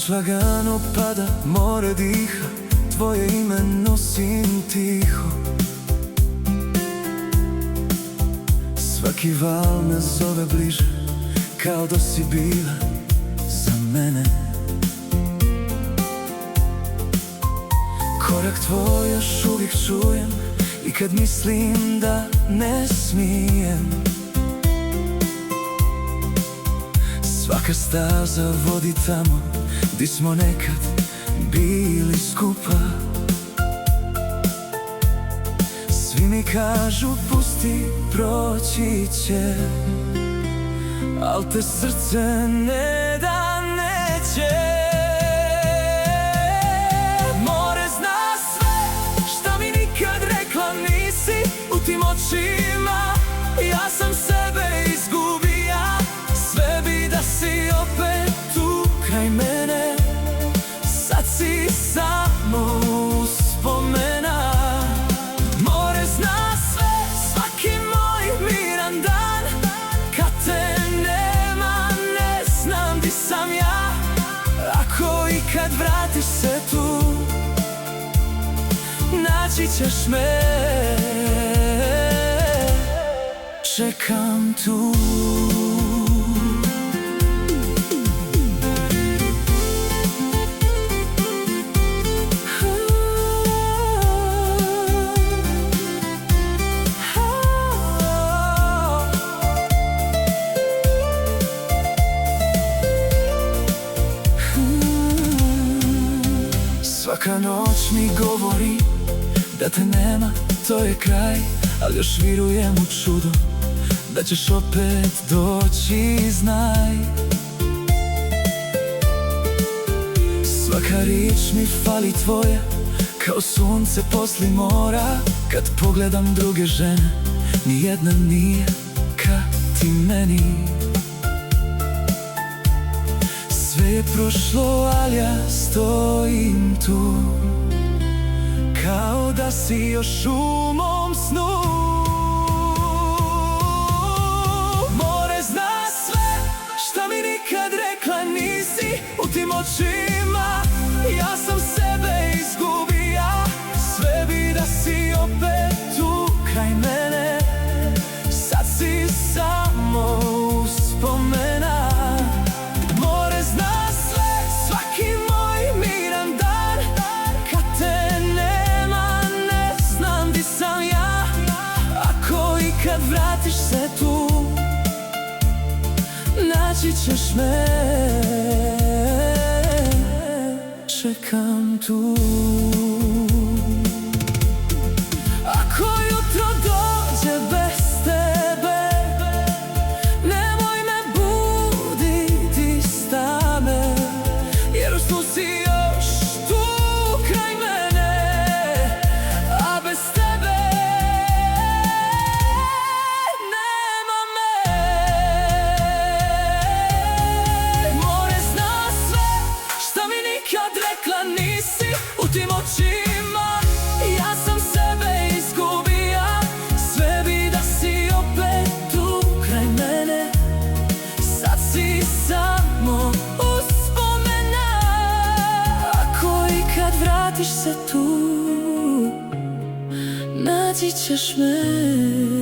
Noć lagano pada, more diha, tvoje ime nosim tiho. Svaki val me zove bliže, kao da si bila za mene. Korak tvoj još uvijek čujem i kad mislim da ne smijem. Svaka staza vodi tamo di smo nekad bili skupa. Svi mi kažu pusti, proći će, al te srce ne da neće. More zna sve šta mi nikad rekla nisi. U tim očima ja sam sebe izgubija. Sve bi da si opet tu kraj mene. Sad si samo uspomena. More zna sve, svaki moj miran dan. Kad te nema, ne znam di sam ja. Ako ikad vratiš se tu, naći ćeš me. Čekam tu. Svaka noć mi govori da te nema, to je kraj. Ali još vjerujem u čudo, da ćeš opet doći, znaj. Svaka riječ mi fali tvoja, kao sunce posli mora. Kad pogledam druge žene, nijedna nije kad ti meni. Sve je prošlo, ali ja stojim tu, kao da si još u mom snu. More zna sve šta mi nikad rekla nisi. U tim očima ja sam sebe izgubija. Sve bi da si opet tu kraj mene. Sad si samo uspomena. More zna sve, svaki moj miran dan. Kad te nema, ne znam di sam ja. Ako ikad vratiš se tu, naći ćeš me. Čekam tu. Ako jutro dođe bez tebe, nemoj me buditi s tame. Jer u snu si još tu kraj mene, a bez tebe nema me. More zna sve šta mi nikad rekla nisi. U tim očima ja sam sebe izgubija. Sve bi da si opet tu kraj mene. Sad si samo uspomena. Ako ikad vratiš se tu, naći ćeš me.